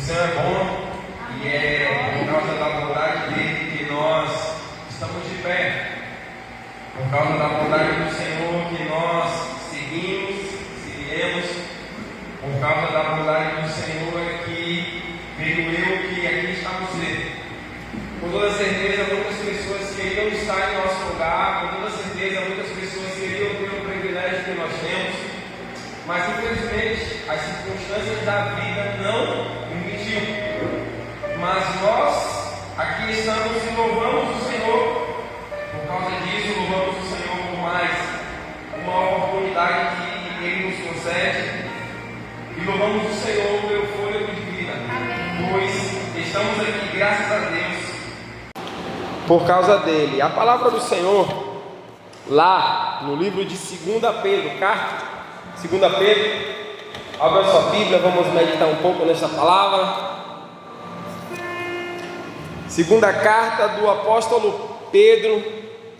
Senhor é bom e é por causa da bondade dele que nós estamos de pé. Por causa da bondade do Senhor que nós seguiremos. Por causa da bondade do Senhor é que veio eu que aqui está você. Com toda certeza muitas pessoas queriam estar em nosso lugar, com toda certeza muitas pessoas queriam ter o privilégio que nós temos, mas infelizmente as circunstâncias da vida não permitiu. Mas nós aqui estamos e louvamos o Senhor. Por causa disso, louvamos o Senhor por mais uma oportunidade que Ele nos concede. E louvamos o Senhor pelo fôlego de vida, pois estamos aqui, graças a Deus, por causa dele. A palavra do Senhor, lá no livro de 2 Pedro, carta 2 Pedro, abra sua Bíblia, vamos meditar um pouco nessa palavra. Segunda carta do apóstolo Pedro,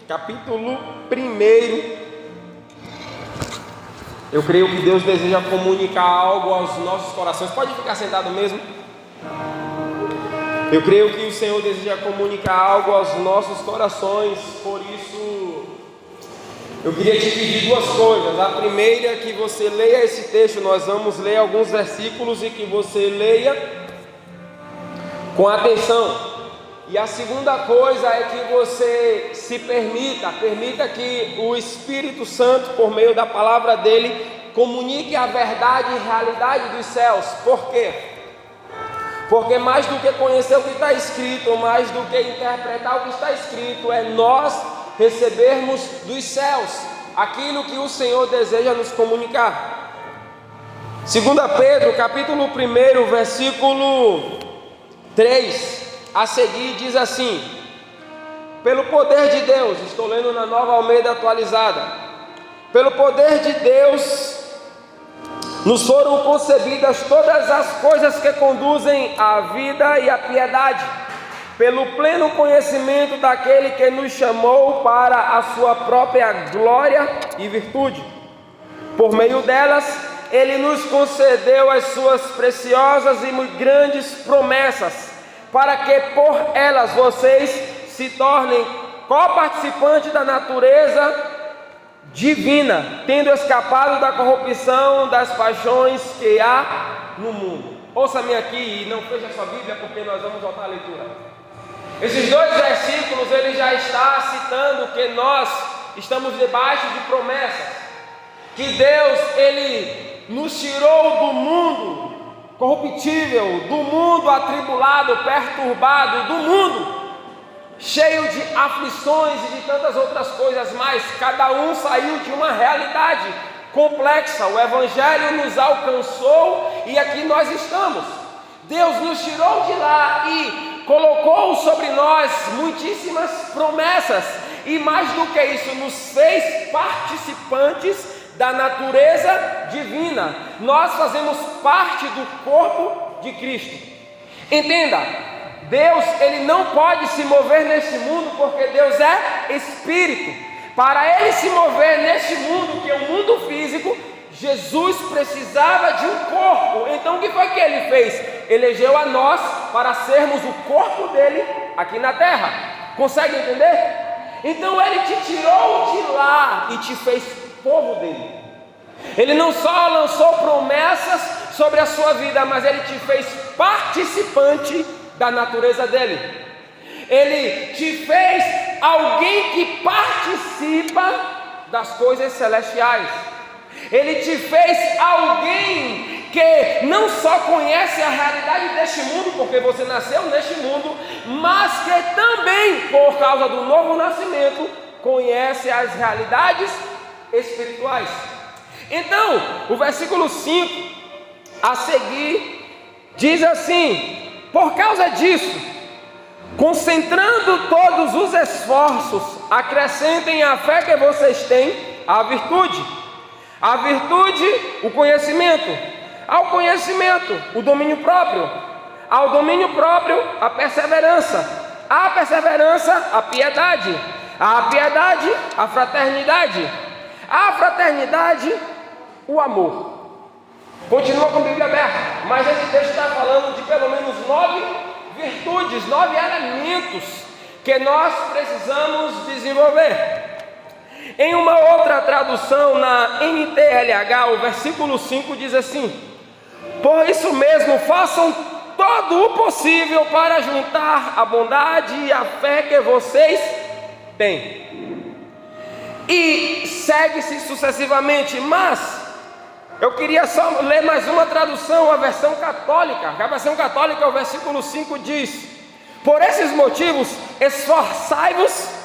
capítulo 1. Eu creio que Deus deseja comunicar algo aos nossos corações. Pode ficar sentado mesmo. Eu creio que o Senhor deseja comunicar algo aos nossos corações. Por isso, eu queria te pedir duas coisas. A primeira é que você leia esse texto. Nós vamos ler alguns versículos e que você leia com atenção. E a segunda coisa é que você se permita que o Espírito Santo, por meio da palavra dele, comunique a verdade e realidade dos céus. Por quê? Porque mais do que conhecer o que está escrito, mais do que interpretar o que está escrito, é nós recebermos dos céus aquilo que o Senhor deseja nos comunicar. 2 Pedro, capítulo 1, versículo 3. A seguir diz assim: pelo poder de Deus, estou lendo na Nova Almeida atualizada, pelo poder de Deus nos foram concebidas todas as coisas que conduzem à vida e à piedade, pelo pleno conhecimento daquele que nos chamou para a sua própria glória e virtude. Por meio delas, ele nos concedeu as suas preciosas e muito grandes promessas, para que por elas vocês se tornem coparticipantes da natureza divina, tendo escapado da corrupção das paixões que há no mundo. Ouça-me aqui e não feche a sua Bíblia, porque nós vamos voltar à leitura. Esses dois versículos ele já está citando que nós estamos debaixo de promessas, que Deus ele nos tirou do mundo corruptível, do mundo atribulado, perturbado, do mundo cheio de aflições e de tantas outras coisas mais. Cada um saiu de uma realidade complexa. O Evangelho nos alcançou e aqui nós estamos. Deus nos tirou de lá e colocou sobre nós muitíssimas promessas, e mais do que isso, nos fez participantes da natureza divina. Nós fazemos parte do corpo de Cristo. Entenda, Deus ele não pode se mover neste mundo, porque Deus é Espírito. Para ele se mover neste mundo, que é o mundo físico, Jesus precisava de um corpo. Então o que foi que ele fez? Elegeu a nós para sermos o corpo dele aqui na terra. Consegue entender? Então ele te tirou de lá e te fez povo dele. Ele não só lançou promessas sobre a sua vida, mas ele te fez participante da natureza dele. Ele te fez alguém que participa das coisas celestiais. Ele te fez alguém que não só conhece a realidade deste mundo, porque você nasceu neste mundo, mas que também, por causa do novo nascimento, conhece as realidades espirituais. Então, o versículo 5 a seguir diz assim: por causa disso, concentrando todos os esforços, acrescentem à fé que vocês têm a virtude, o conhecimento, ao conhecimento, o domínio próprio, ao domínio próprio, a perseverança, a perseverança, a piedade, a fraternidade, o amor. Continua com a Bíblia aberta, mas esse texto está falando de pelo menos 9 virtudes, 9 elementos que nós precisamos desenvolver. Em uma outra tradução, na NTLH, o versículo 5 diz assim: por isso mesmo, façam todo o possível para juntar a bondade e a fé que vocês têm. E segue-se sucessivamente, mas eu queria só ler mais uma tradução, a versão católica. A versão católica, o versículo 5 diz: por esses motivos, esforçai-vos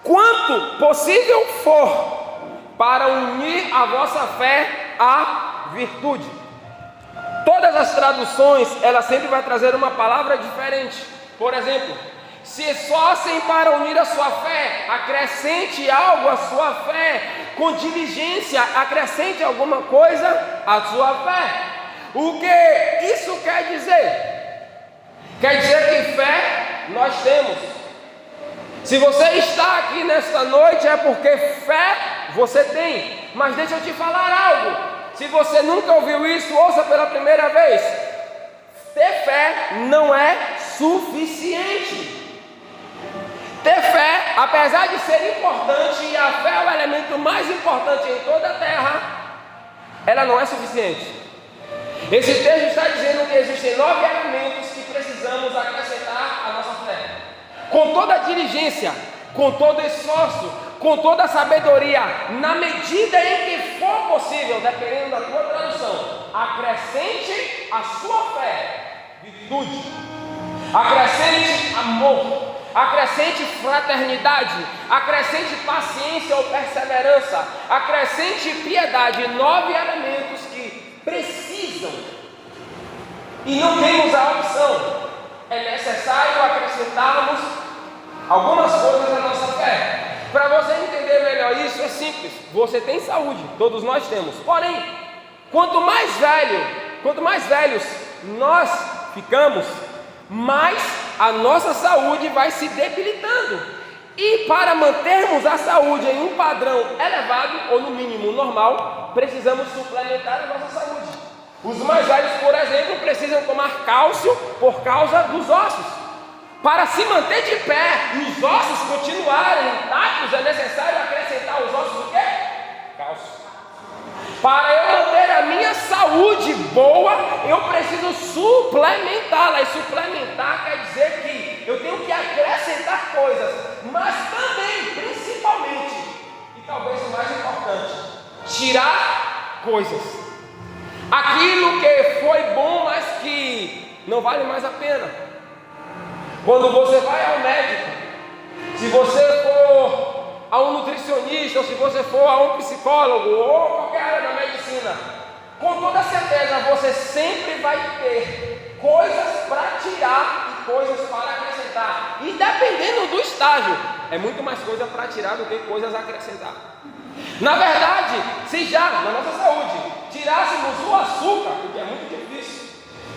quanto possível for para unir a vossa fé à virtude. Todas as traduções, ela sempre vai trazer uma palavra diferente. Por exemplo, se esforcem para unir a sua fé, acrescente algo à sua fé, com diligência, acrescente alguma coisa à sua fé. O que isso quer dizer? Quer dizer que fé nós temos. Se você está aqui nesta noite é porque fé você tem. Mas deixa eu te falar algo. Se você nunca ouviu isso, ouça pela primeira vez. Ter fé não é suficiente. Ter fé, apesar de ser importante, e a fé é o elemento mais importante em toda a terra, ela não é suficiente. Esse texto está dizendo que existem 9 elementos que precisamos acrescentar à nossa fé. Com toda a diligência, com todo esforço, com toda a sabedoria, na medida em que for possível, dependendo da tua tradução, acrescente a sua fé, virtude, acrescente amor, acrescente fraternidade, acrescente paciência ou perseverança, acrescente piedade. 9 elementos que precisam e não temos a opção. É necessário acrescentarmos algumas coisas à nossa fé. Para você entender melhor isso, é simples. Você tem saúde, todos nós temos. Porém, quanto mais velhos nós ficamos, mais a nossa saúde vai se debilitando. E para mantermos a saúde em um padrão elevado, ou no mínimo normal, precisamos suplementar a nossa saúde. Os mais velhos, por exemplo, precisam tomar cálcio por causa dos ossos. Para se manter de pé e os ossos continuarem intactos, é necessário acrescentar os ossos o quê? Cálcio. Para eu manter a minha saúde boa, eu preciso suplementá-la. E suplementar quer dizer que eu tenho que acrescentar coisas, mas também, principalmente, e talvez o mais importante, tirar coisas. Aquilo que foi bom, mas que não vale mais a pena. Quando você vai ao médico, se você for a um nutricionista, ou se você for a um psicólogo, ou qualquer área da medicina, com toda certeza você sempre vai ter coisas para tirar e coisas para acrescentar. E dependendo do estágio, é muito mais coisa para tirar do que coisas a acrescentar. Na verdade, se já na nossa saúde tirássemos o açúcar, o que é muito difícil,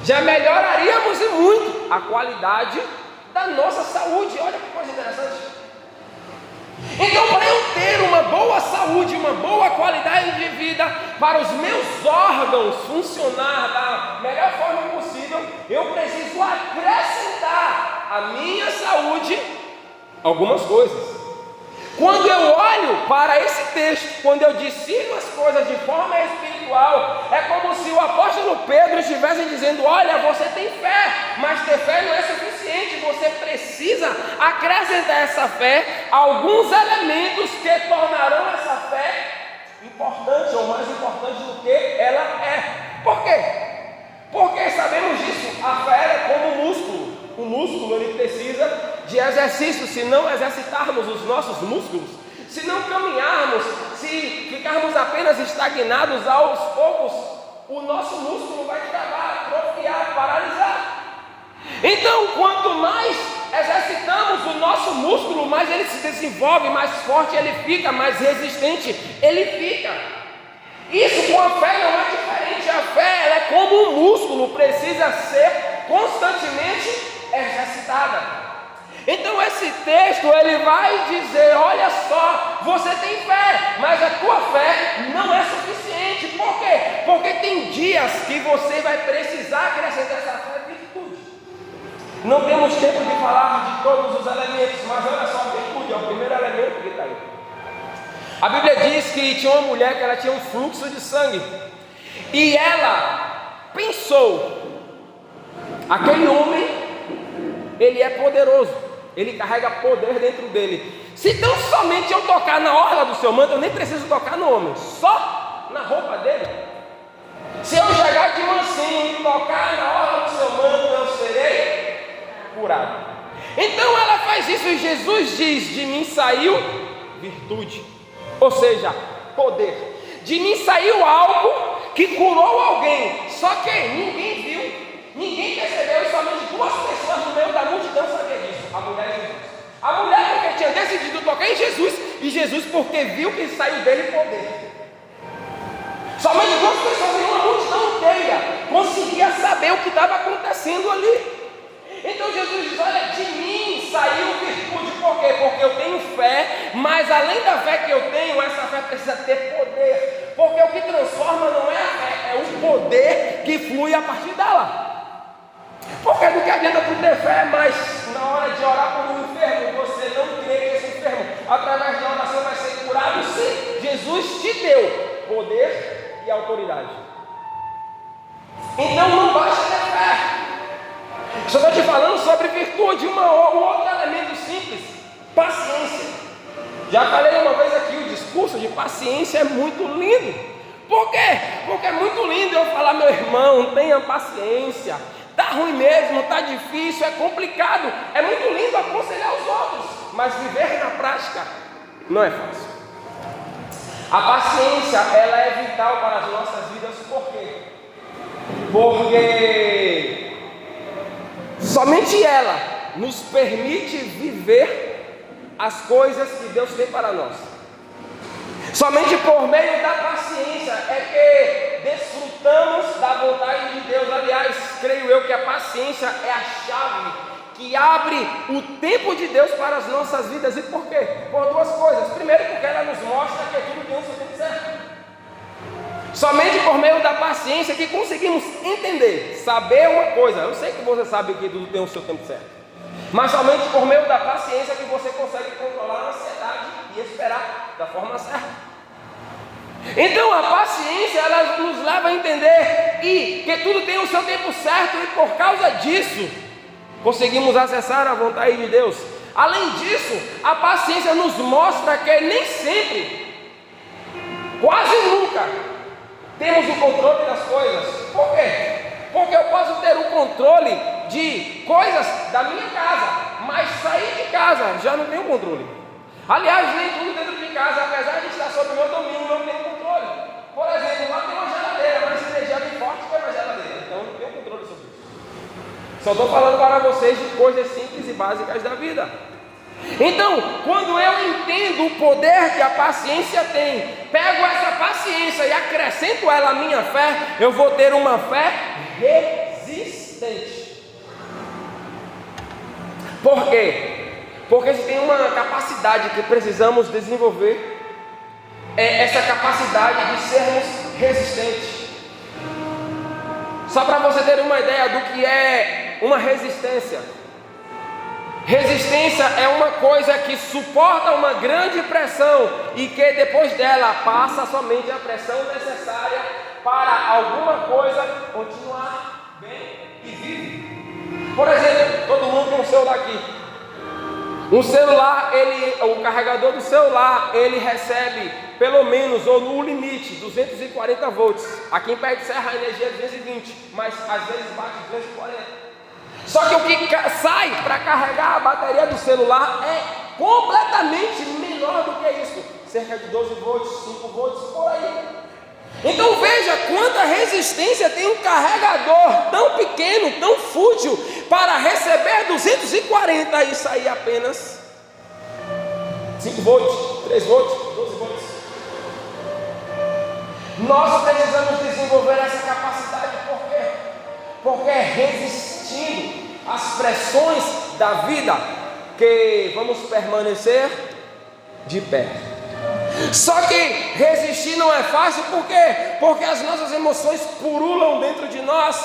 já melhoraríamos e muito a qualidade da nossa saúde. Olha que coisa interessante. Então, para eu ter uma boa saúde, uma boa qualidade de vida, para os meus órgãos funcionar da melhor forma possível, eu preciso acrescentar à minha saúde algumas coisas. Quando eu olho para esse texto, quando eu discerno as coisas de forma espiritual, é como se o apóstolo Pedro estivesse dizendo: olha, você tem fé, mas ter fé não é suficiente, você precisa acrescentar essa fé a alguns elementos que tornarão essa fé importante, ou mais importante do que ela é. Por quê? Porque sabemos disso, a fé é como um músculo. O músculo ele precisa de exercício. Se não exercitarmos os nossos músculos, se não caminharmos, se ficarmos apenas estagnados, aos poucos o nosso músculo vai travar, atrofiar, paralisar. Então, quanto mais exercitamos o nosso músculo, mais ele se desenvolve, mais forte ele fica, mais resistente ele fica. Isso com a fé não é diferente. A fé ela é como um músculo, precisa ser constantemente exercitada. Então esse texto ele vai dizer: olha só, você tem fé, mas a tua fé não é suficiente. Por quê? Porque tem dias que você vai precisar acrescentar essa fé e virtude. Não temos tempo de falar de todos os elementos, mas olha só, a virtude é o primeiro elemento que está aí. A Bíblia diz que tinha uma mulher que ela tinha um fluxo de sangue, e ela pensou: aquele homem, ele é poderoso, ele carrega poder dentro dele. Se tão somente eu tocar na orla do seu manto, eu nem preciso tocar no homem, só na roupa dele. Se eu chegar de mansinho e tocar na orla do seu manto, eu serei curado. Então ela faz isso e Jesus diz: de mim saiu virtude, ou seja, poder. De mim saiu algo que curou alguém, só que ninguém viu, ninguém percebeu, e somente duas pessoas no meio da multidão sabiam disso: a mulher e Jesus. A mulher porque tinha decidido tocar em Jesus, e Jesus porque viu que saiu dele poder. Somente duas pessoas em uma multidão inteira conseguiam saber o que estava acontecendo ali. Então Jesus diz: olha, de mim saiu virtude. Por quê? Porque eu tenho fé, mas além da fé que eu tenho, essa fé precisa ter poder. Porque o que transforma não é a fé, é o poder que flui a partir dela. Porque do que adianta tu ter fé, mas na hora de orar por um enfermo, você não crê que esse enfermo, através da oração, vai ser curado? Sim, Jesus te deu poder e autoridade. Então não basta ter fé. Só estou te falando sobre virtude, um outro elemento simples: paciência. Já falei uma vez aqui, o discurso de paciência é muito lindo. Por quê? Porque é muito lindo eu falar: meu irmão, tenha paciência. Está ruim mesmo, está difícil, é complicado. É muito lindo aconselhar os outros, mas viver na prática não é fácil. A paciência, ela é vital para as nossas vidas. Por quê? Porque somente ela nos permite viver as coisas que Deus tem para nós. Somente por meio da paciência é que desfrutamos da vontade de Deus. Aliás, creio eu que a paciência é a chave que abre o tempo de Deus para as nossas vidas. E por quê? Por duas coisas. Primeiro, porque ela nos mostra que tudo tem o seu tempo certo. Somente por meio da paciência que conseguimos entender, saber uma coisa. Eu sei que você sabe que tudo tem o seu tempo certo, mas somente por meio da paciência que você consegue controlar a ansiedade e esperar da forma certa. Então a paciência, ela nos leva a entender que tudo tem o seu tempo certo, e por causa disso conseguimos acessar a vontade de Deus. Além disso, a paciência nos mostra que nem sempre, quase nunca, temos o controle das coisas. Por quê? Porque eu posso ter o controle de coisas da minha casa, mas sair de casa já não tenho controle. Aliás, nem tudo dentro de casa, apesar de estar sob o meu domínio, não tenho controle. Por exemplo, lá tem uma geladeira, mas a energia bem forte que é uma geladeira, então eu não tenho controle sobre isso. Só estou falando para vocês de coisas simples e básicas da vida. Então, quando eu entendo o poder que a paciência tem, pego essa paciência e acrescento ela à minha fé, eu vou ter uma fé resistente. Por quê? Porque se tem uma capacidade que precisamos desenvolver, é essa capacidade de sermos resistentes. Só para você ter uma ideia do que é uma resistência. Resistência é uma coisa que suporta uma grande pressão e que depois dela passa somente a pressão necessária para alguma coisa continuar bem e vive. Por exemplo, todo mundo tem um celular aqui. Um celular, o carregador do celular, ele recebe pelo menos, ou no limite, 240 volts. Aqui em Pé de Serra a energia é 220, mas às vezes bate 240. Só que o que sai para carregar a bateria do celular é completamente menor do que isso. Cerca de 12 volts, 5 volts, por aí. Então veja quanta resistência tem um carregador tão pequeno, tão fútil, para receber 240 e sair apenas 5 volts, 3 volts, 12 volts. Nós precisamos desenvolver essa capacidade. Por quê? Porque é resistindo às pressões da vida que vamos permanecer de pé. Só que resistir não é fácil, por quê? Porque as nossas emoções purulam dentro de nós,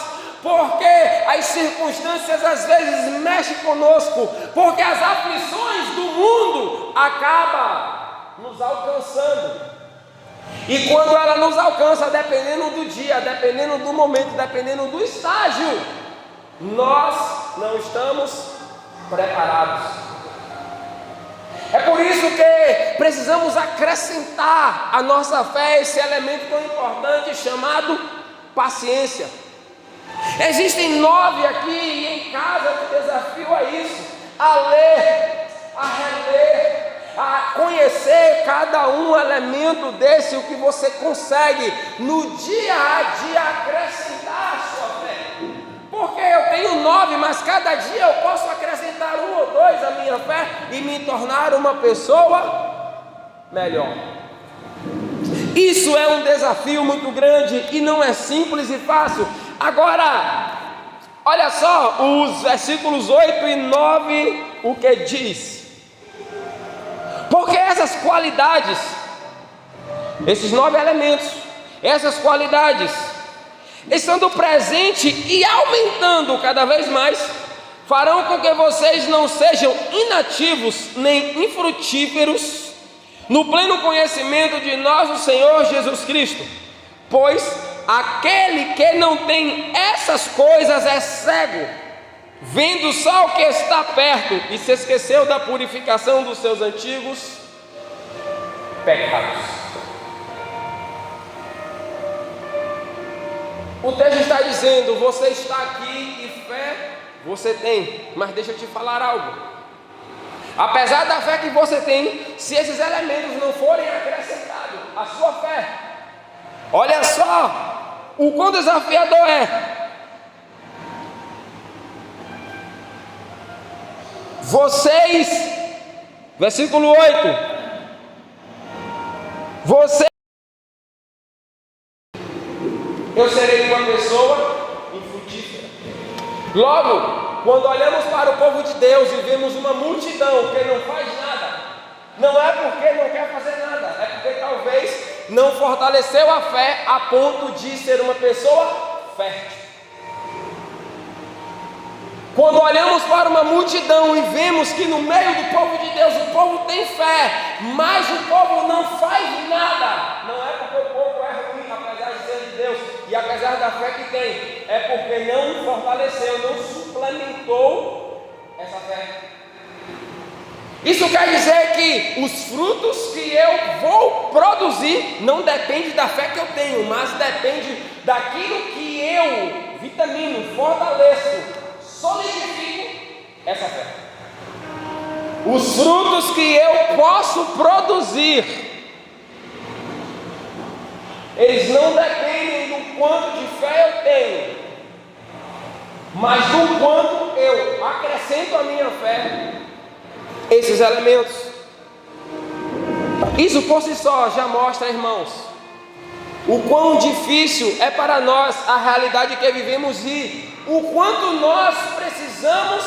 porque as circunstâncias às vezes mexem conosco, porque as aflições do mundo acabam nos alcançando. E quando ela nos alcança, dependendo do dia, dependendo do momento, dependendo do estágio, nós não estamos preparados. É por isso que precisamos acrescentar à nossa fé esse elemento tão importante chamado paciência. Existem 9 aqui e em casa eu te desafio a isso, a ler, a reler, a conhecer cada um elemento desse, o que você consegue no dia a dia acrescentar à sua fé. Porque eu tenho 9, mas cada dia eu posso acrescentar 1 ou 2 à minha fé e me tornar uma pessoa melhor. Isso é um desafio muito grande e não é simples e fácil. Agora, olha só os versículos 8 e 9, o que diz. Porque essas qualidades, esses 9 elementos, essas qualidades, estando presente e aumentando cada vez mais, farão com que vocês não sejam inativos nem infrutíferos no pleno conhecimento de nosso Senhor Jesus Cristo. Pois aquele que não tem essas coisas é cego, vendo só o que está perto, e se esqueceu da purificação dos seus antigos pecados. O texto está dizendo: você está aqui e fé você tem, mas deixa eu te falar algo. Apesar da fé que você tem, se esses elementos não forem acrescentados à sua fé, olha só o quão desafiador é. Vocês, versículo 8, eu serei uma pessoa infrutífera. Logo, quando olhamos para o povo de Deus e vemos uma multidão que não faz nada, não é porque não quer fazer nada, é porque talvez não fortaleceu a fé a ponto de ser uma pessoa fértil. Quando olhamos para uma multidão e vemos que no meio do povo de Deus o povo tem fé, mas o povo não faz nada, não é porque o povo é ruim, apesar de ser de Deus, e apesar da fé que tem, é porque não fortaleceu, não suplementou essa fé. Isso quer dizer que os frutos que eu vou produzir não depende da fé que eu tenho, mas depende daquilo que eu vitamino, fortaleço, solidifico essa fé. Os frutos que eu posso produzir, eles não dependem do quanto de fé eu tenho, mas do quanto eu acrescento à minha fé esses elementos. Isso por si só já mostra, irmãos, o quão difícil é para nós a realidade que vivemos e o quanto nós precisamos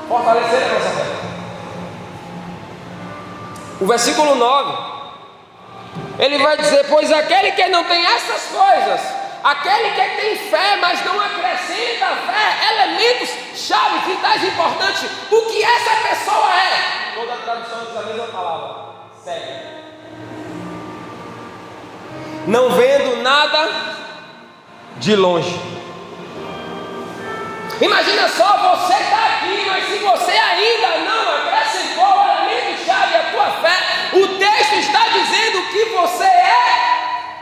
fortalecer a nossa fé. O versículo 9, ele vai dizer: pois aquele que não tem essas coisas, aquele que tem fé, mas não acrescenta a fé, elementos chaves, vitais, importantes, o que essa pessoa é? Toda a tradução diz a mesma palavra: cego. Não vendo nada de longe. Imagina só, você está aqui, mas se você ainda não acrescentou o elemento chave à tua fé, o texto está dizendo que você é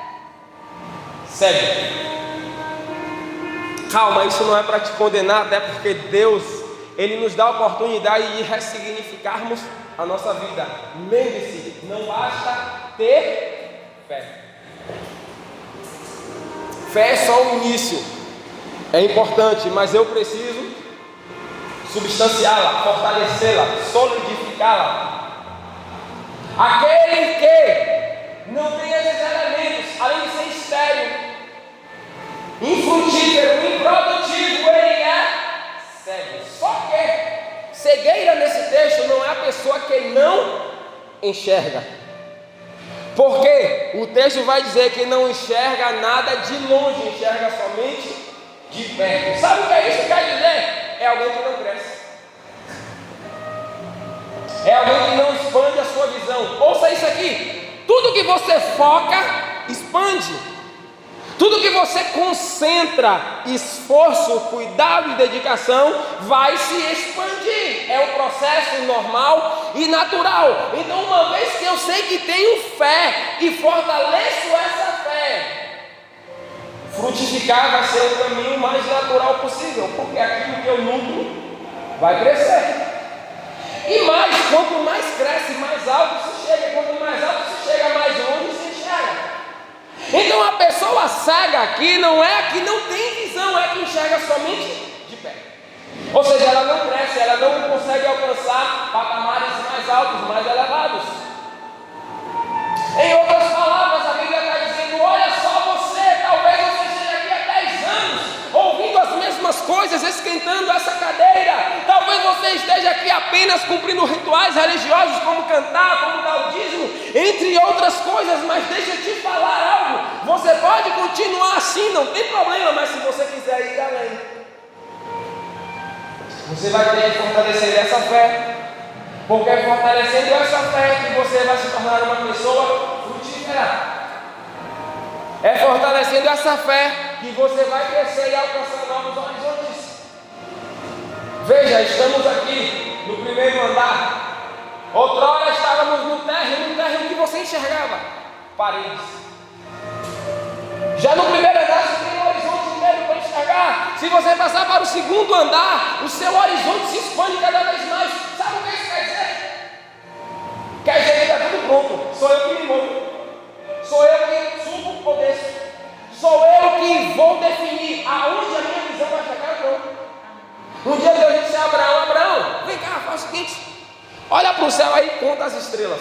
cego. Calma, isso não é para te condenar, até porque Deus, Ele nos dá a oportunidade de ressignificarmos a nossa vida. Lembre-se, não basta ter fé. Fé é só o início. É importante, mas eu preciso substanciá-la, fortalecê-la, solidificá-la. Aquele que não tem esses elementos, além de ser estéril, infrutífero, improdutivo, ele é cego. Só que cegueira nesse texto não é a pessoa que não enxerga. Porque o texto vai dizer que não enxerga nada de longe, enxerga somente de perto. Sabe o que é isso que quer dizer? É alguém que não cresce. É alguém que não expande a sua visão. Ouça isso aqui. Tudo que você foca, expande. Tudo que você concentra, esforço, cuidado e dedicação, vai se expandir. É um processo normal e natural. Então, uma vez que eu sei que tenho fé e fortaleço essa fé, frutificar vai ser o caminho mais natural possível, porque aquilo que eu nutro vai crescer. E mais, quanto mais cresce, mais alto se chega. Quanto mais alto se chega, mais longe se enxerga. Então a pessoa cega aqui não é a que não tem visão, é a que enxerga somente de perto. Ou seja, ela não cresce, ela não consegue alcançar patamares mais altos, mais elevados. Em outras palavras, a Bíblia está dizendo: olha só você, talvez você esteja aqui há 10 anos, ouvindo as mesmas coisas, esquentando essa cadeira. Talvez você esteja aqui apenas cumprindo rituais religiosos, como cantar, como dar o dízimo, entre outras coisas, mas deixa eu te falar algo. Você pode continuar assim, não tem problema, mas se você quiser ir além, você vai ter que fortalecer essa fé, porque é fortalecendo essa fé que você vai se tornar uma pessoa frutífera. É fortalecendo essa fé que você vai crescer e alcançar novos horizontes. Veja, estamos aqui no primeiro andar. Outrora estávamos no térreo que você enxergava paredes. Já no primeiro andar você tem um horizonte inteiro para enxergar. Se você passar para o segundo andar, o seu horizonte se expande cada vez mais. Sabe o que isso quer dizer? Quer dizer que está tudo pronto. Sou eu que me movo. Sou eu que subo ou desço. Sou eu que vou definir aonde a minha visão vai chegar ou não. Um dia Deus disse a Abraão: Abraão, vem cá, faz o seguinte, olha para o céu aí e conta as estrelas.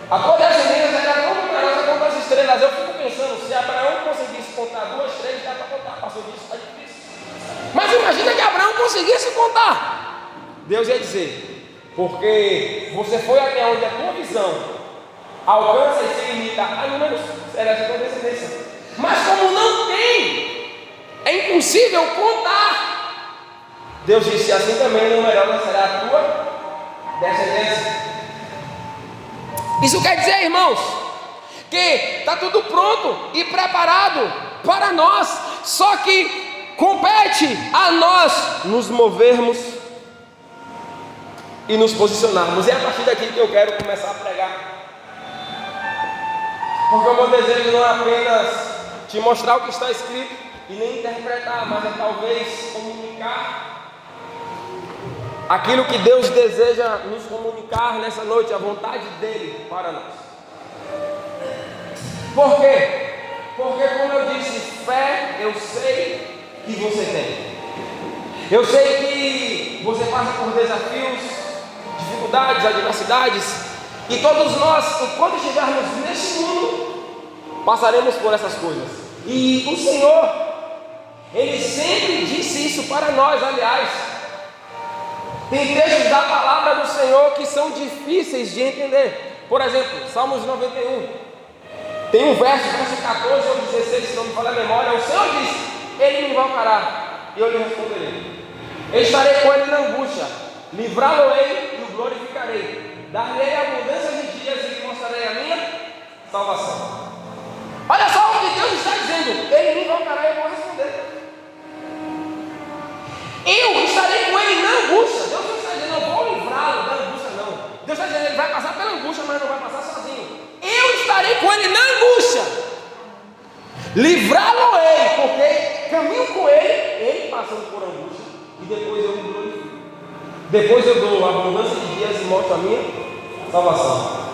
A cor das estrelas era tão numerosa quanto as estrelas. Eu fico pensando, se Abraão conseguisse contar 2, 3, dá para contar. Passou disso, está difícil. Mas imagina que Abraão conseguisse contar. Deus ia dizer: porque você foi até onde a tua visão alcança e se limita a números, será a tua descendência. Mas como não tem, é impossível contar. Deus disse: assim também numerosa será a tua descendência. Isso quer dizer, irmãos, que está tudo pronto e preparado para nós, só que compete a nós nos movermos e nos posicionarmos. É a partir daqui que eu quero começar a pregar, porque o meu desejo não é apenas te mostrar o que está escrito e nem interpretar, mas é talvez comunicar aquilo que Deus deseja nos comunicar nessa noite, a vontade dEle para nós. Por quê? Porque, como eu disse, fé eu sei que você tem. Eu sei que você passa por desafios, dificuldades, adversidades, e todos nós, enquanto estivermos neste mundo, passaremos por essas coisas. E o Senhor, Ele sempre disse isso para nós. Aliás, tem textos da palavra do Senhor que são difíceis de entender. Por exemplo, Salmos 91. Tem um verso 14 ou 16, se não me falha a memória. O Senhor diz: Ele me invocará e eu lhe responderei. Eu estarei com ele na angústia, livrá-lo-ei e o glorificarei. Dar-lhe abundância de dias e lhe mostrarei a minha salvação. Olha só o que Deus está dizendo: Ele me invocará e eu vou responder. Eu estarei com ele na angústia. Deus não está dizendo: eu vou livrá-lo da angústia, não. Deus está dizendo: ele vai passar pela angústia, mas não vai passar sozinho. Eu estarei com ele na angústia, livrá-lo-ei, porque caminho com ele passando por angústia, e depois eu me glorifico. Depois eu dou abundância de dias e mostro a minha salvação.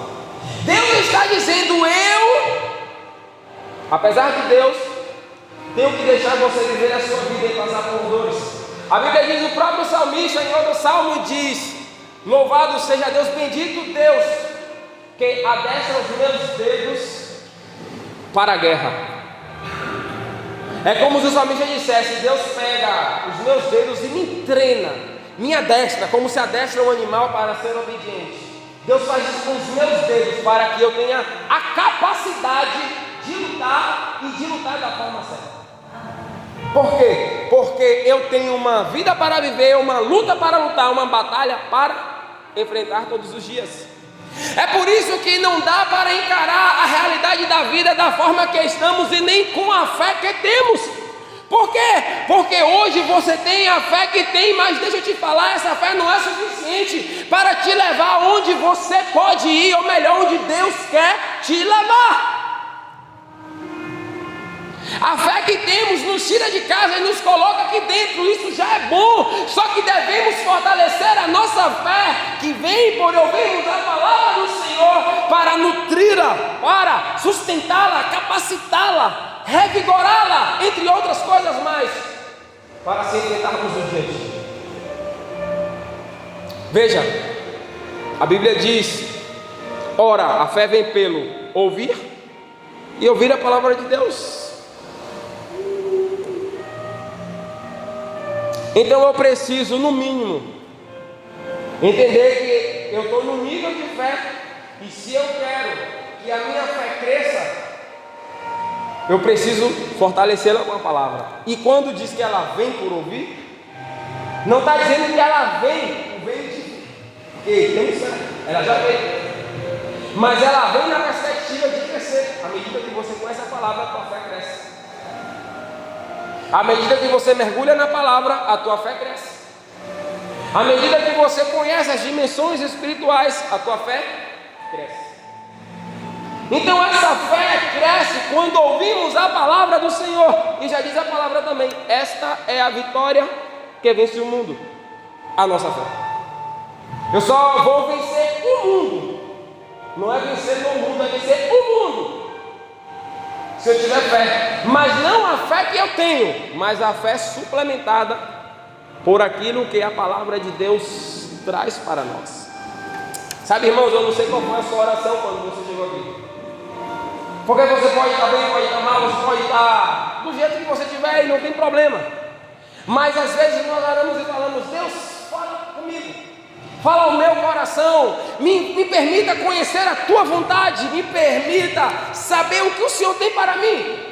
Deus está dizendo: eu, apesar de Deus, tenho que deixar você viver a sua vida e passar por dores. A Bíblia diz, o próprio salmista em outro salmo diz: louvado seja Deus, bendito Deus, que adestra os meus dedos para a guerra. É como se o salmista dissesse: Deus pega os meus dedos e me treina, me adestra, como se adestra um animal para ser obediente. Deus faz isso com os meus dedos para que eu tenha a capacidade de lutar e de lutar da forma certa. Por quê? Porque eu tenho uma vida para viver, uma luta para lutar, uma batalha para enfrentar todos os dias. É por isso que não dá para encarar a realidade da vida da forma que estamos e nem com a fé que temos. Por quê? Porque hoje você tem a fé que tem, mas deixa eu te falar, essa fé não é suficiente para te levar onde você pode ir, ou melhor, onde Deus quer te levar. A fé que temos nos tira de casa e nos coloca aqui dentro, isso já é bom, só que devemos fortalecer a nossa fé, que vem por ouvirmos a palavra do Senhor, para nutri-la, para sustentá-la, capacitá-la, revigorá-la, entre outras coisas mais, para se enfrentarmos os dias. Veja, a Bíblia diz: ora, a fé vem pelo ouvir e ouvir a palavra de Deus. Então eu preciso, no mínimo, entender que eu estou no nível de fé, e se eu quero que a minha fé cresça, eu preciso fortalecê-la com a palavra. E quando diz que ela vem por ouvir, não está dizendo que ela vem de ela já veio, mas ela vem na perspectiva de crescer. À medida que você conhece a palavra, a tua fé cresce. À medida que você mergulha na palavra, a tua fé cresce. À medida que você conhece as dimensões espirituais, a tua fé cresce. Então essa fé cresce quando ouvimos a palavra do Senhor. E já diz a palavra também: esta é a vitória que vence o mundo, a nossa fé. Eu só vou vencer o mundo. Não é vencer no mundo, é vencer o mundo, se eu tiver fé. Mas não a fé que eu tenho, mas a fé suplementada por aquilo que a palavra de Deus traz para nós. Sabe, irmãos, eu não sei qual foi a sua oração quando você chegou aqui. Porque você pode estar bem, pode estar mal, você pode estar do jeito que você estiver e não tem problema. Mas às vezes nós oramos e falamos: Deus, fala comigo, fala ao meu coração, me permita conhecer a tua vontade, me permita saber o que o Senhor tem para mim.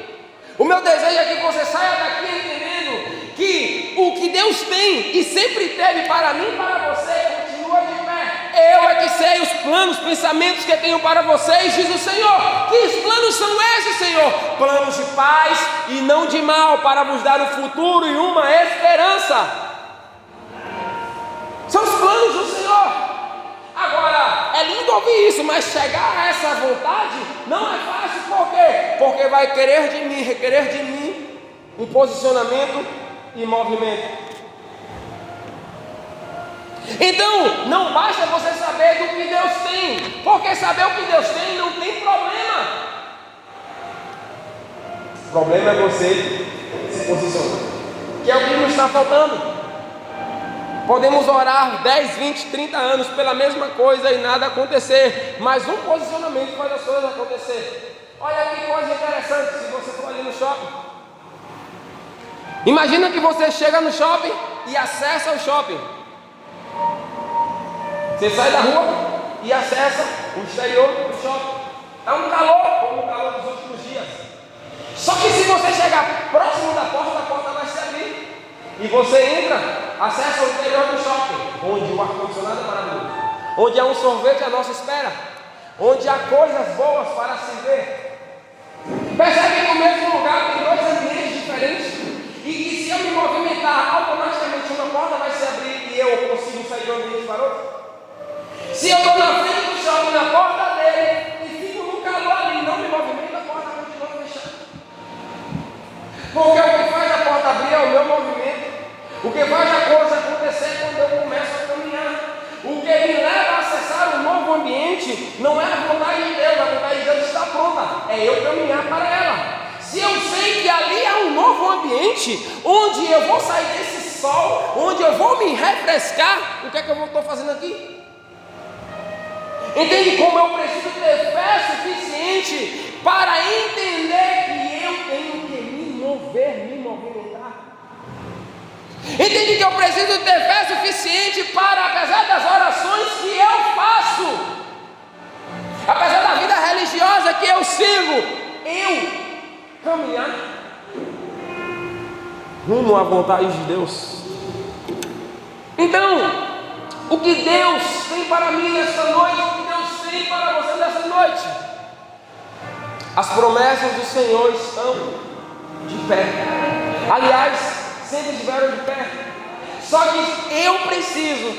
O meu desejo é que você saia daqui entendendo que o que Deus tem e sempre teve para mim e para você continua de pé. Eu é que sei os planos, pensamentos que tenho para vocês, diz o Senhor. Que planos são esses, Senhor? Planos de paz e não de mal, para vos dar um futuro e uma esperança. São os planos do Senhor. Agora, é lindo ouvir isso, mas chegar a essa vontade não é fácil. Por quê? Porque vai querer de mim, requerer de mim um posicionamento e movimento. Então, não basta você saber do que Deus tem, porque saber o que Deus tem não tem problema. O problema é você se posicionar, que é o que nos está faltando. Podemos orar 10, 20, 30 anos pela mesma coisa e nada acontecer, mas um posicionamento faz as coisas acontecer. Olha que coisa interessante, se você for ali no shopping. Imagina que você chega no shopping e acessa o shopping. Você sai da rua e acessa o exterior do shopping. É um calor, como o calor dos últimos dias. Só que se você chegar próximo da porta, a porta vai se abrir. E você entra, acessa o interior do shopping, onde o ar-condicionado é maravilhoso, onde há um sorvete à nossa espera, onde há coisas boas para se ver. Percebe que no mesmo lugar tem dois ambientes diferentes, e que se eu me movimentar, automaticamente uma porta vai se abrir e eu consigo sair de um ambiente para outro. Se eu estou na frente do shopping, na porta dele, e fico no calor ali, não me movimento, a porta continua fechada. Porque o que faz a porta abrir é o meu movimento. O que faz a coisa acontecer quando eu começo a caminhar. O que me leva a acessar um novo ambiente não é a vontade de Deus, a vontade de Deus está pronta, é eu caminhar para ela. Se eu sei que ali há um novo ambiente, onde eu vou sair desse sol, onde eu vou me refrescar, o que é que eu estou fazendo aqui? Entende como eu preciso ter fé suficiente para entender que eu tenho que me mover, me movimentar? Entende que eu preciso ter fé suficiente para, apesar das orações que eu faço, eu sirvo? Eu caminhar rumo à vontade de Deus. Então, o que Deus tem para mim nessa noite, o que Deus tem para você nessa noite? As promessas do Senhor estão de pé. Aliás, sempre estiveram de pé. Só que eu preciso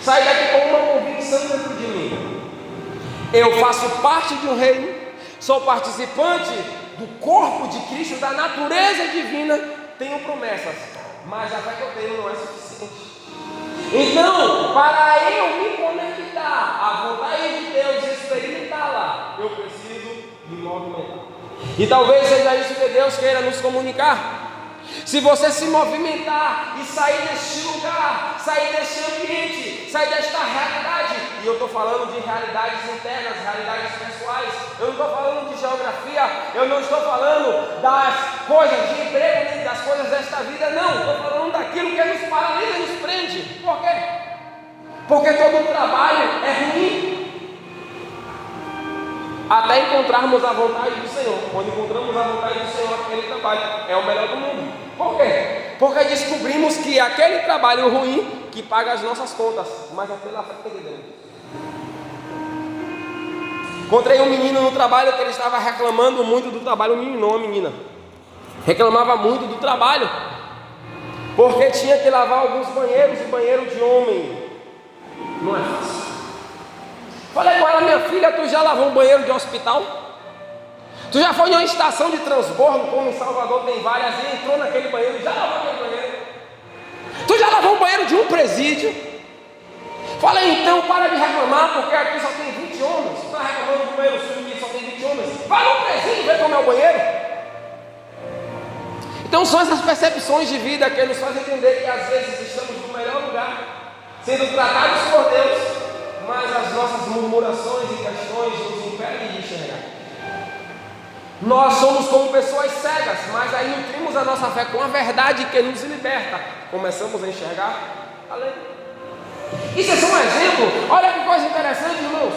sair daqui com uma convicção dentro de mim. Eu faço parte de um reino, sou participante do corpo de Cristo, da natureza divina, tenho promessas, mas a fé que eu tenho não é suficiente. Então, para eu me conectar à vontade de Deus e experimentá-la, eu preciso me movimentar. E talvez seja isso que Deus queira nos comunicar. Se você se movimentar e sair deste lugar, sair deste ambiente, sair desta realidade, e eu estou falando de realidades internas, realidades pessoais, eu não estou falando de geografia, eu não estou falando das coisas de emprego, nem das coisas desta vida, não, estou falando daquilo que nos paralisa e nos prende. Por quê? Porque todo trabalho é ruim, até encontrarmos a vontade do Senhor. Quando encontramos a vontade do Senhor, aquele trabalho é o melhor do mundo. Por quê? Porque descobrimos que aquele trabalho ruim que paga as nossas contas, mas é pela fé que Deus. Encontrei um menino no trabalho que ele estava reclamando muito do trabalho, um menino não, uma menina. Reclamava muito do trabalho, porque tinha que lavar alguns banheiros, e banheiro de homem não é fácil. Falei com ela: minha filha, tu já lavou um banheiro de hospital? Tu já foi em uma estação de transbordo, como em Salvador tem várias, e entrou naquele banheiro, já lavou aquele banheiro? Tu já lavou um banheiro de um presídio? Falei: então para de reclamar, porque aqui só tem 20 homens. Tu está reclamando do banheiro sujo que só tem 20 homens? Vai no presídio ver como é o banheiro. Então são essas percepções de vida que nos fazem entender que às vezes estamos no melhor lugar, sendo tratados por Deus, mas as nossas murmurações e questões nos impedem de enxergar. Nós somos como pessoas cegas, mas aí nutrimos a nossa fé com a verdade que nos liberta. Começamos a enxergar além. Isso é só um exemplo. Olha que coisa interessante, irmãos.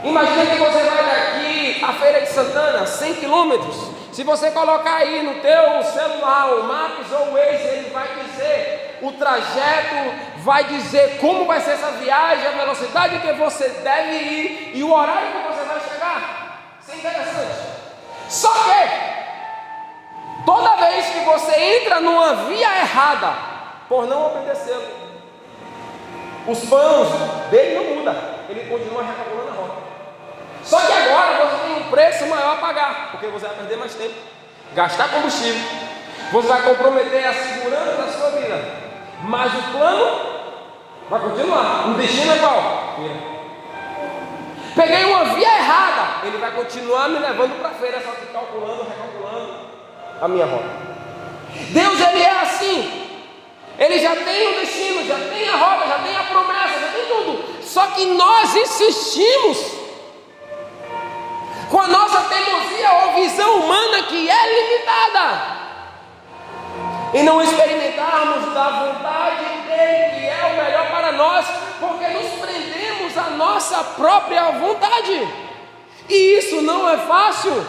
Imagina que você vai daqui à Feira de Santana, 100 quilômetros. Se você colocar aí no teu celular o Maps ou o Waze, ele vai dizer o trajeto, vai dizer como vai ser essa viagem, a velocidade que você deve ir e o horário que você vai chegar. Isso é interessante. Só que toda vez que você entra numa via errada, por não obedecê-lo, os planos dele não mudam, ele continua recalculando a rota. Só que agora você tem um preço maior a pagar, porque você vai perder mais tempo, gastar combustível, você vai comprometer a segurança da sua vida, mas o plano vai continuar. O destino é qual? Peguei uma via errada, ele vai continuar me levando para a feira, só que calculando, recalculando a minha rota. Deus, ele é assim. Ele já tem o destino, já tem a rota, já tem a promessa, já tem tudo. Só que nós insistimos com a nossa teimosia ou visão humana que é limitada, e não experimentarmos da vontade dele, que é o melhor para nós, porque nos prendemos à nossa própria vontade, e isso não é fácil.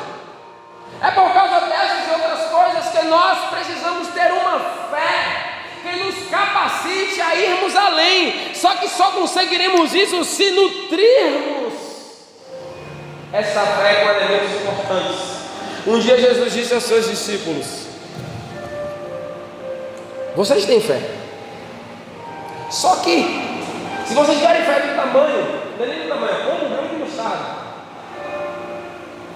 É por causa dessas e outras coisas que nós precisamos ter uma fé que nos capacite a irmos além. Só que só conseguiremos isso se nutrirmos essa fé com elementos importantes. Um dia Jesus disse aos seus discípulos: vocês têm fé, só que se vocês tiverem fé do tamanho, não é nem do tamanho, é como um grão de mostarda,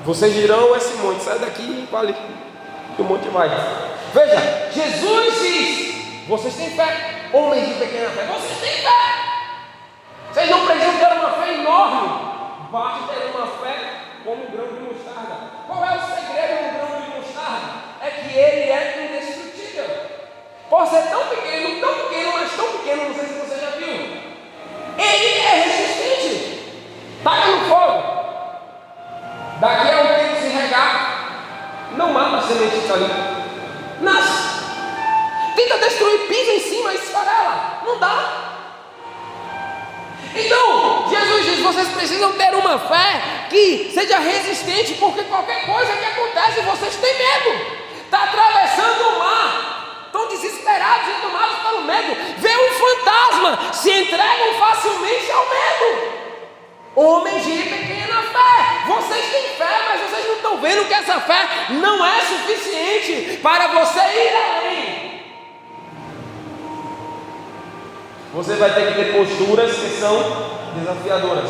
vocês dirão a esse monte: sai daqui e para ali, e o monte vai. Veja, Jesus diz: vocês têm fé, homens de pequena fé. Vocês têm fé. Vocês não precisam ter uma fé enorme, basta ter uma fé como um grão de mostarda. Qual é o segredo do grão de mostarda? É que ele é indestrutível. Por ser tão pequeno, mas tão pequeno, não sei se você já viu, ele é resistente. Taca no fogo, daqui a um tempo se regar, não mata a semente que está ali, nasce. Tenta destruir, pisa em cima, esfarela, não dá. Então, Jesus diz: vocês precisam ter uma fé que seja resistente, porque qualquer coisa que acontece, vocês têm medo. Está atravessando o mar, estão desesperados e tomados pelo medo. Vê um fantasma, se entregam facilmente ao medo. Homens de pequena fé. Vocês têm fé, mas vocês não estão vendo que essa fé não é suficiente para você ir além. Você vai ter que ter posturas que são desafiadoras.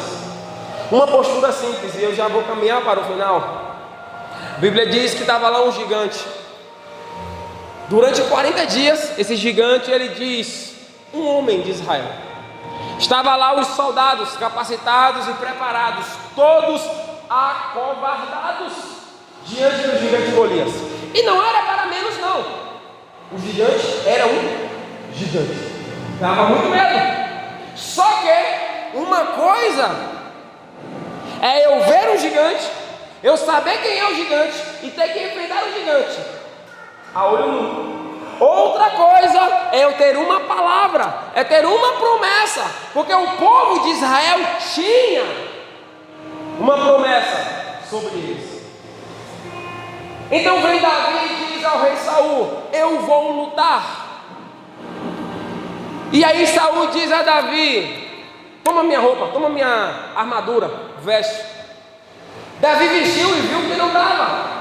Uma postura simples, e eu já vou caminhar para o final. A Bíblia diz que estava lá um gigante. Durante 40 dias, esse gigante, ele diz, um homem de Israel. Estava lá os soldados capacitados e preparados, todos acovardados diante do gigante Golias. E não era para menos não. O gigante era um gigante. Dava muito medo. Só que uma coisa é eu ver um gigante, eu saber quem é o gigante e ter que enfrentar o gigante a olho nu. Outra coisa é eu ter uma palavra, é ter uma promessa, porque o povo de Israel tinha uma promessa sobre eles. Então vem Davi e diz ao rei Saul: eu vou lutar. E aí Saul diz a Davi: toma minha roupa, toma minha armadura, veste. Davi vestiu e viu que não dava.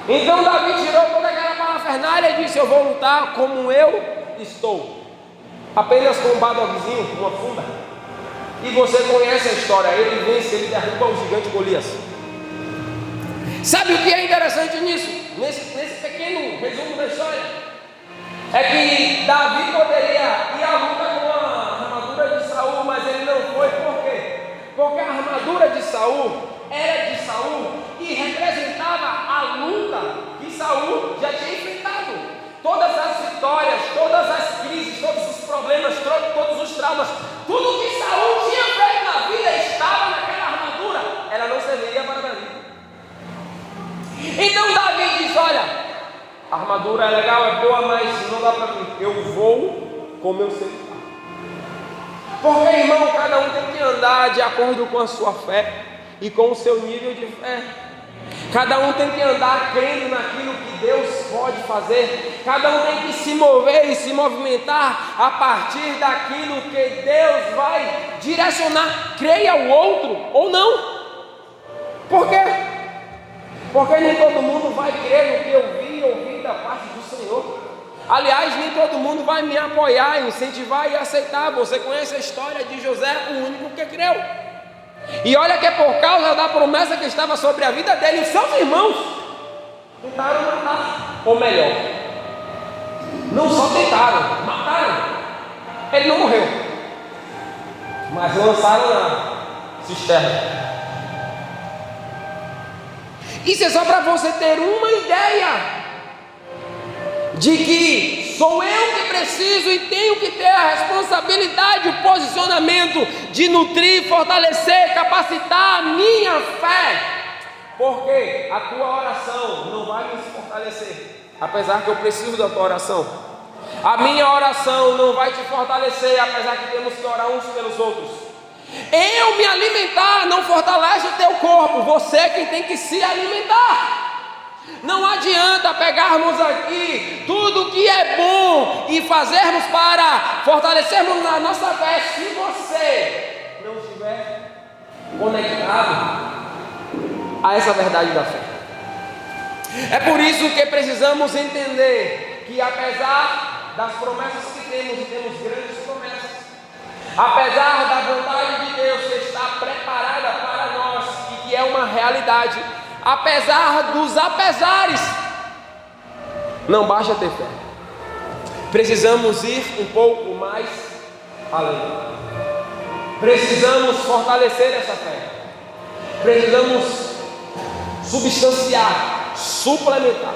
Então Davi tirou toda aquela parafernália e disse: eu vou lutar como eu estou, apenas com um badoguezinho, uma funda. E você conhece a história, ele vence, ele derruba o gigante Golias. Sabe o que é interessante nisso? Nesse pequeno resumo da história, é que Davi poderia ir à luta com a armadura de Saul, mas ele não foi. Por quê? Porque a armadura de Saul era de Saul e representava a luta que Saul já tinha enfrentado. Todas as vitórias, todas as crises, todos os problemas, todos os traumas, tudo que Saul tinha feito na vida estava naquela armadura. Ela não serviria para Davi. Então Davi diz: olha, a armadura é legal, é boa, mas não dá para mim. Eu vou como eu sei estar. Porque, irmão, cada um tem que andar de acordo com a sua fé e com o seu nível de fé. Cada um tem que andar crendo naquilo que Deus pode fazer. Cada um tem que se mover e se movimentar a partir daquilo que Deus vai direcionar. Creia o outro ou não. Por quê? Porque nem todo mundo vai crer no que eu vi e ouvi da parte do Senhor. Aliás, nem todo mundo vai me apoiar, incentivar e aceitar. Você conhece a história de José, o único que creu. E olha que é por causa da promessa que estava sobre a vida dele, os seus irmãos tentaram matar. Ou melhor, não só tentaram, mataram. Ele não morreu, mas lançaram na cisterna. Isso é só para você ter uma ideia de que sou eu que preciso e tenho que ter a responsabilidade, o posicionamento de nutrir, fortalecer, capacitar a minha fé. Porque a tua oração não vai me fortalecer, apesar que eu preciso da tua oração. A minha oração não vai te fortalecer, apesar que temos que orar uns pelos outros. Eu me alimentar não fortalece o teu corpo, você é quem tem que se alimentar. Não adianta pegarmos aqui tudo que é bom e fazermos para fortalecermos a nossa fé, se você não estiver conectado a essa verdade da fé. É por isso que precisamos entender que, apesar das promessas que temos, e temos grandes promessas, apesar da vontade de Deus que está preparada para nós e que é uma realidade, apesar dos apesares, não basta ter fé. Precisamos ir um pouco mais além. Precisamos fortalecer essa fé. Precisamos substanciar, suplementar.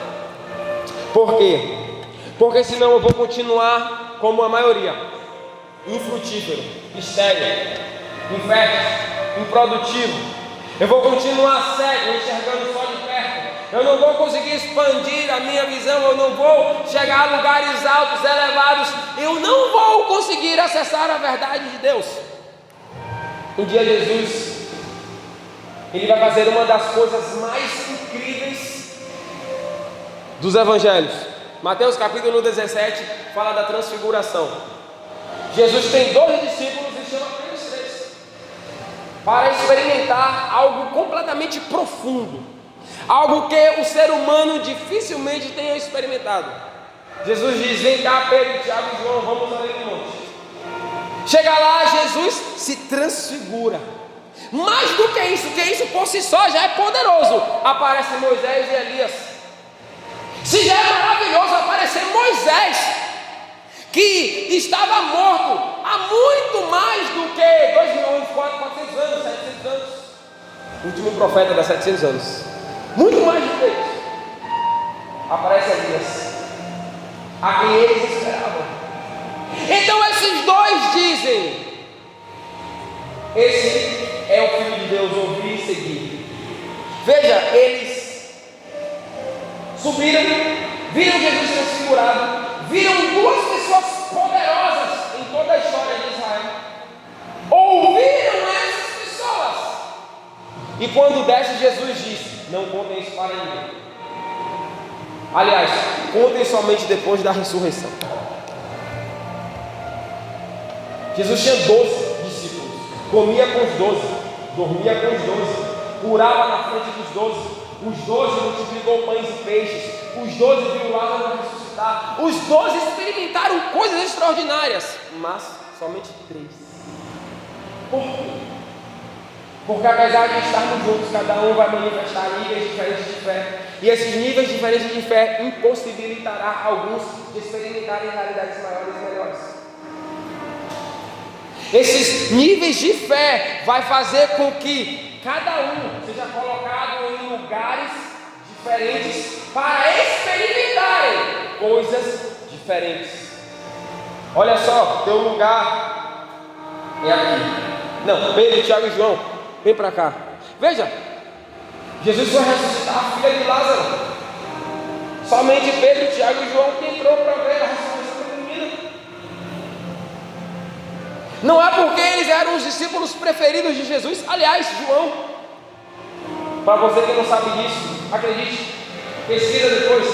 Por quê? Porque senão eu vou continuar como a maioria, infrutífero, estéril, infértil, improdutivo. Eu vou continuar cego, enxergando só de perto. Eu não vou conseguir expandir a minha visão. Eu não vou chegar a lugares altos, elevados. Eu não vou conseguir acessar a verdade de Deus. Um dia Jesus, ele vai fazer uma das coisas mais incríveis dos evangelhos. Mateus capítulo 17 fala da transfiguração. Jesus tem 12 discípulos e chama apenas 3 para experimentar algo completamente profundo, algo que o ser humano dificilmente tenha experimentado. Jesus diz: vem cá, Pedro, Tiago e João, vamos ali no monte. Chega lá, Jesus se transfigura. Mais do que isso por si só já é poderoso. Aparece Moisés e Elias. Se já é maravilhoso aparecer Moisés, que estava morto há muito mais do que 2.000 anos, 400 anos, 700 anos. O último profeta dá 700 anos. Muito mais do que isso. Aparece Elias, a quem eles esperavam. Então esses dois dizem: esse é o Filho de Deus, ouvir e seguir. Veja, eles subiram, viram Jesus transfigurado, viram 2 pessoas poderosas em toda a história de Israel, ouviram essas pessoas, e quando desce, Jesus disse: não contem isso para ninguém. Aliás, contem somente depois da ressurreição. Jesus tinha 12 discípulos, comia com os 12, dormia com os 12, curava na frente dos 12, os 12 multiplicou pães e peixes, os 12 viu Lázaro ressuscitar, os 12 experimentaram coisas extraordinárias, mas somente 3. Por quê? Porque apesar de estarmos juntos, cada um vai manifestar níveis diferentes de fé, e esses níveis diferentes de fé impossibilitará alguns de experimentarem realidades maiores e melhores. Esses níveis de fé vai fazer com que cada um seja colocado em lugares diferentes para experimentarem coisas diferentes. Olha só, teu lugar é aqui. Não, Pedro, Tiago e João, vem para cá. Veja, Jesus foi ressuscitar a filha de Lázaro. Somente Pedro, Tiago e João que entrou para ver a ressurreição da menina. Não é porque eles eram os discípulos preferidos de Jesus. Aliás, João, para você que não sabe disso, acredite, pesquisa depois.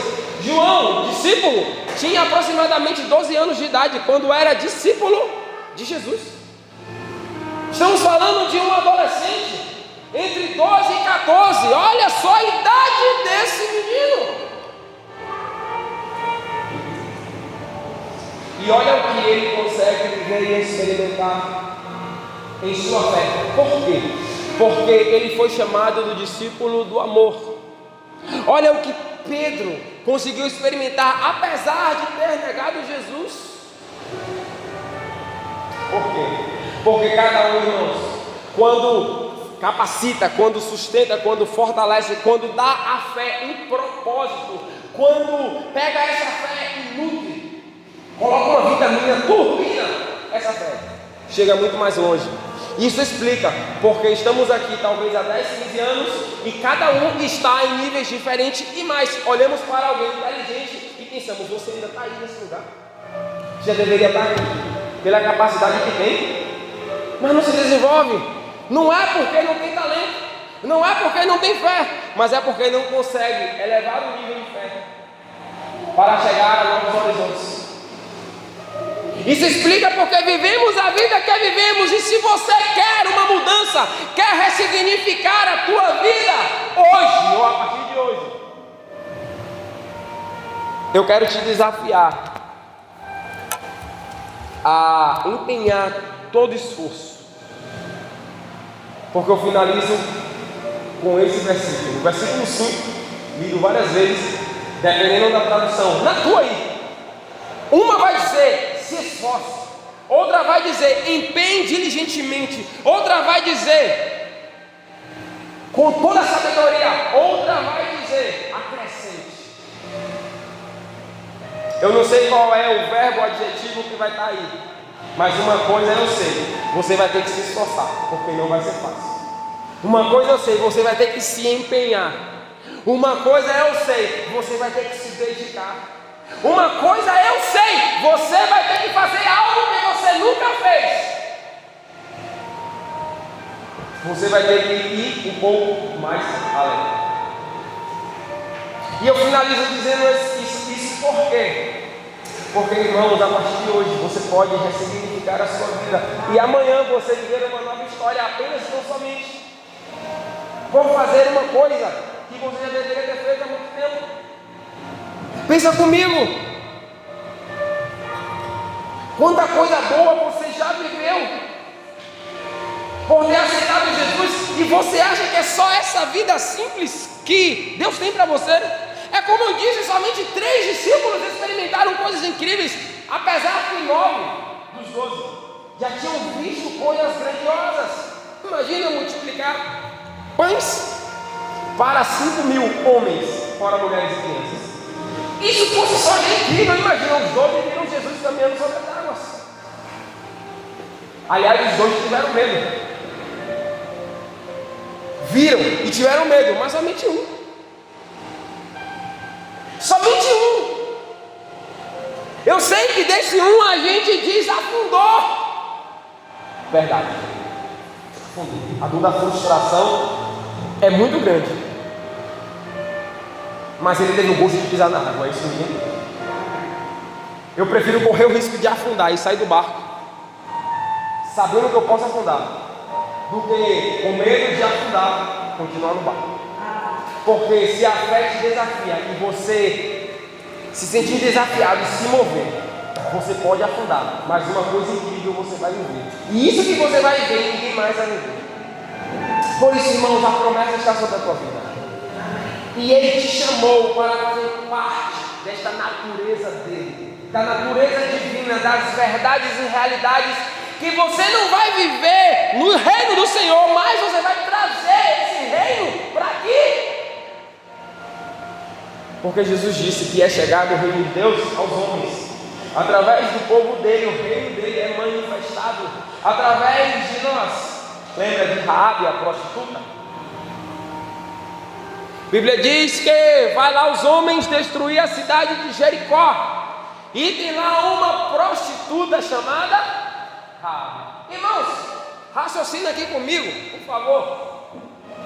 João, discípulo, tinha aproximadamente 12 anos de idade quando era discípulo de Jesus. Estamos falando de um adolescente entre 12 e 14. Olha só a idade desse menino. E olha o que ele consegue viver e experimentar em sua fé. Por quê? Porque ele foi chamado do discípulo do amor. Olha o que Pedro conseguiu experimentar, apesar de ter negado Jesus. Por quê? Porque cada um, irmãos, quando capacita, quando sustenta, quando fortalece, quando dá a fé um propósito, quando pega essa fé e nutre, coloca uma vitamina, turbina essa fé, chega muito mais longe. Isso explica porque estamos aqui talvez há 10, 15 anos e cada um está em níveis diferentes e mais. Olhamos para alguém inteligente e pensamos: você ainda está aí nesse lugar? Já deveria estar aqui pela capacidade que tem, mas não se desenvolve. Não é porque não tem talento, não é porque não tem fé, mas é porque não consegue elevar o nível de fé para chegar a novos horizontes. Isso explica porque vivemos a vida que vivemos. E se você quer uma mudança, quer ressignificar a tua vida hoje ou a partir de hoje, eu quero te desafiar a empenhar todo esforço, porque eu finalizo com esse versículo, o versículo 5, lido várias vezes, dependendo da tradução. Na tua aí, uma vai dizer: se esforce. Outra vai dizer: empenhe diligentemente. Outra vai dizer: com toda a sabedoria. Outra vai dizer: acrescente. Eu não sei qual é o verbo, o adjetivo que vai estar aí, mas uma coisa eu sei: você vai ter que se esforçar, porque não vai ser fácil. Uma coisa eu sei: você vai ter que se empenhar. Uma coisa eu sei: você vai ter que se dedicar. Uma coisa eu sei: você vai ter que fazer algo que você nunca fez. você vai ter que ir um pouco mais além. E eu finalizo dizendo isso por quê? Porque, irmãos, a partir de hoje você pode ressignificar a sua vida e amanhã você viver uma nova história, apenas tão somente por fazer uma coisa que você já deveria ter feito há muito tempo. Pensa comigo, quanta coisa boa você já viveu por ter aceitado Jesus, e você acha que é só essa vida simples que Deus tem para você? É como eu disse, somente 3 discípulos experimentaram coisas incríveis, apesar que 9 dos 12 já tinham visto coisas grandiosas. Imagina multiplicar pães para 5.000 homens, fora mulheres e crianças. Isso por si só é incrível. Imagina, os 12 viram Jesus caminhando sobre as águas. Aliás, os 12 tiveram medo. Viram e tiveram medo, mas somente um. Somente um. Eu sei que desse um a gente diz afundou. Verdade. A dor da frustração é muito grande. Mas ele teve o gosto de pisar na água, é isso mesmo. Eu prefiro correr o risco de afundar e sair do barco, sabendo que eu posso afundar, do que com medo de afundar, continuar no barco. Porque se a fé te desafia e você se sentir desafiado e se mover, você pode afundar, mas uma coisa incrível você vai viver. E isso que você vai ver, ninguém mais vai viver. Por isso, irmãos, a promessa está sobre a tua vida. E Ele te chamou para fazer parte desta natureza dele, da natureza divina, das verdades e realidades que você não vai viver no reino do Senhor, mas você vai trazer esse reino para aqui. Porque Jesus disse que é chegado o reino de Deus aos homens. Através do povo dele, o reino dele é manifestado. Através de nós. Lembra de Raabe, a prostituta? A Bíblia diz que vai lá os homens destruir a cidade de Jericó. E tem lá uma prostituta chamada Raabe. Irmãos, raciocina aqui comigo, por favor.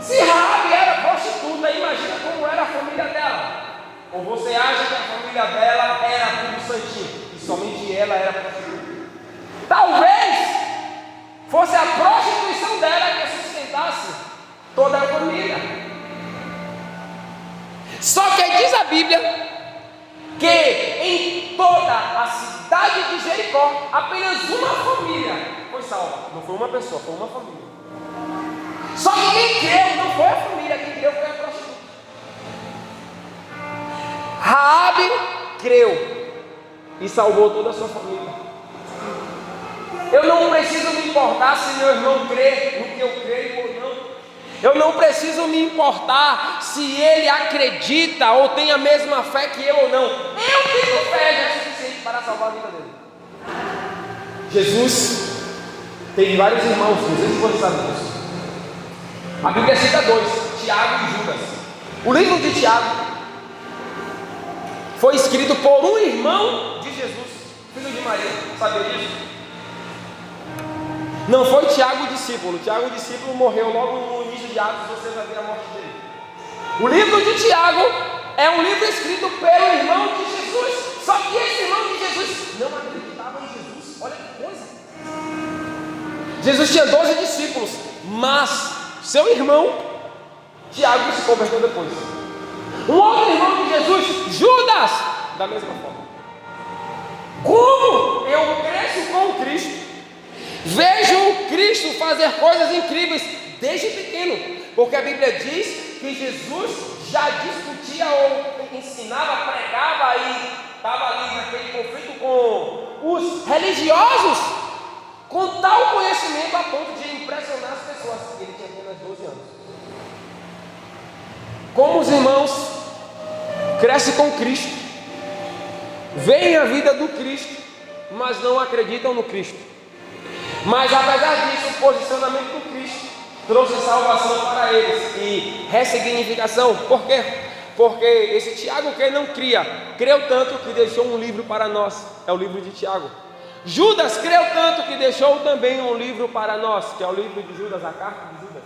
Se Raabe era prostituta, imagina como era a família dela. Ou você acha que a família dela era tudo santinho e somente ela era prostituta? Talvez fosse a prostituição dela que sustentasse toda a família. Só que diz a Bíblia que em toda a cidade de Jericó apenas uma família foi salva. Não foi uma pessoa, foi uma família. Só que quem creu não foi a família, quem creu foi a prostituta. Raabe creu e salvou toda a sua família. Eu não preciso me importar se meu irmão crê no que eu creio ou não. Eu não preciso me importar se ele acredita ou tem a mesma fé que eu ou não. Eu tenho fé, já é suficiente para salvar a vida dele. Jesus tem vários irmãos, não sei se você sabe disso. A Bíblia cita 2, Tiago e Judas. O livro de Tiago foi escrito por um irmão de Jesus, filho de Maria. Sabia disso? Não foi Tiago o discípulo. Tiago o discípulo morreu logo no início de Atos, você vai ver a morte dele. O livro de Tiago é um livro escrito pelo irmão de Jesus. Só que esse irmão de Jesus não acreditava em Jesus. Olha que coisa. Jesus tinha 12 discípulos, mas seu irmão Tiago se converteu depois. Um outro irmão de Jesus, Judas, da mesma forma. Como eu cresço com Cristo, vejo Cristo fazer coisas incríveis desde pequeno, porque a Bíblia diz que Jesus já discutia ou ensinava, pregava e estava ali naquele conflito com os religiosos, com tal conhecimento a ponto de impressionar as pessoas. Ele tinha apenas 12 anos. Como os irmãos crescem com Cristo, veem a vida do Cristo, mas não acreditam no Cristo. Mas apesar disso, o posicionamento do Cristo trouxe salvação para eles e ressignificação. Por quê? Porque esse Tiago que não cria, creu tanto que deixou um livro para nós. É o livro de Tiago. Judas creu tanto que deixou também um livro para nós, que é o livro de Judas, a carta de Judas.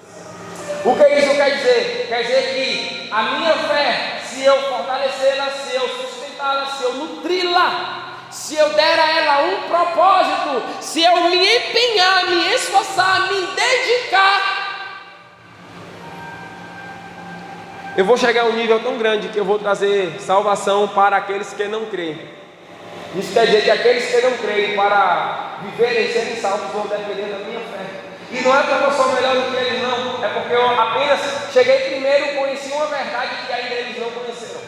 O que isso quer dizer? Quer dizer que a minha fé, se eu fortalecê-la, se eu sustentá-la, se eu nutri-la, se eu der a ela um propósito, se eu me empenhar, me esforçar, me dedicar, eu vou chegar a um nível tão grande que eu vou trazer salvação para aqueles que não creem. Isso quer dizer que aqueles que não creem, para viverem e serem salvos, vão depender da minha fé. E não é porque eu sou melhor do que eles, não. É porque eu apenas cheguei primeiro e conheci uma verdade que ainda eles não conheceram.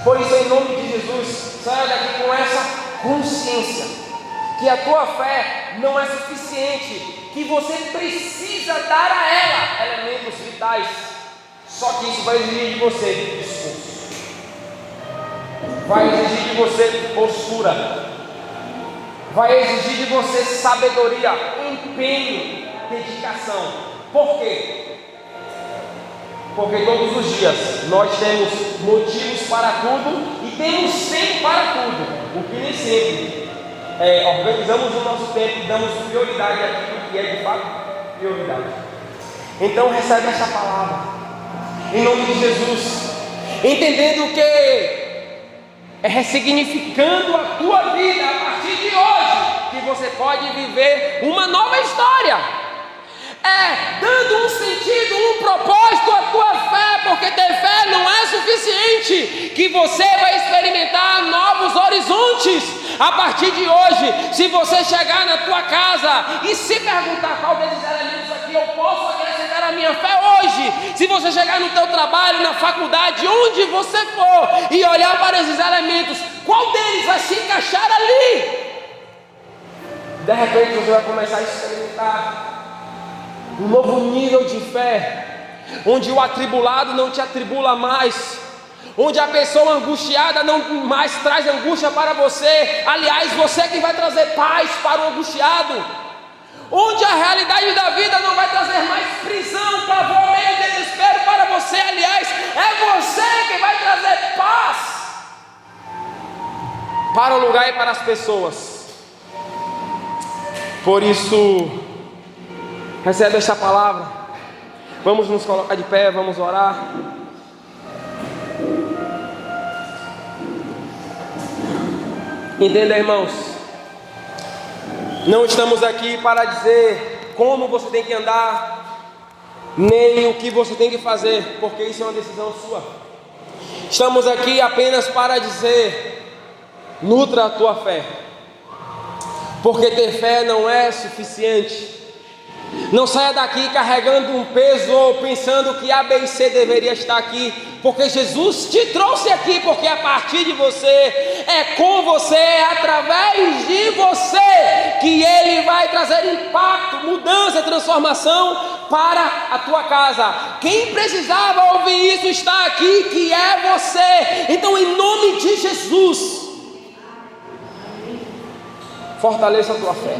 Por isso, em nome de Jesus, saia daqui com essa consciência, que a tua fé não é suficiente, que você precisa dar a ela elementos vitais. Só que isso vai exigir de você esforço, vai exigir de você postura, vai exigir de você sabedoria, empenho, dedicação. Por quê? Porque todos os dias nós temos motivos para tudo e temos tempo para tudo, o que nem sempre organizamos o nosso tempo e damos prioridade àquilo que é de fato prioridade. Então recebe essa palavra em nome de Jesus, entendendo que é ressignificando a tua vida a partir de hoje que você pode viver uma nova história, dando um sentido, um propósito à tua fé, porque ter fé não é suficiente, que você vai experimentar novos horizontes a partir de hoje. Se você chegar na tua casa e se perguntar qual desses elementos aqui eu posso acrescentar à minha fé hoje, se você chegar no teu trabalho, na faculdade, onde você for, e olhar para esses elementos, qual deles vai se encaixar ali? De repente você vai começar a experimentar um novo nível de fé, onde o atribulado não te atribula mais, onde a pessoa angustiada não mais traz angústia para você, aliás, você que vai trazer paz para o angustiado, onde a realidade da vida não vai trazer mais prisão, pavor, medo e desespero para você, aliás, é você que vai trazer paz para o lugar e para as pessoas. Por isso, recebe esta palavra. Vamos nos colocar de pé, vamos orar. Entenda, irmãos, não estamos aqui para dizer como você tem que andar, nem o que você tem que fazer, porque isso é uma decisão sua. Estamos aqui apenas para dizer: nutra a tua fé, porque ter fé não é suficiente. Não saia daqui carregando um peso ou pensando que A, B e C deveria estar aqui, porque Jesus te trouxe aqui, porque a partir de você, é com você, é através de você que Ele vai trazer impacto, mudança, transformação para a tua casa. Quem precisava ouvir isso está aqui, que é você. Então, em nome de Jesus, fortaleça a tua fé.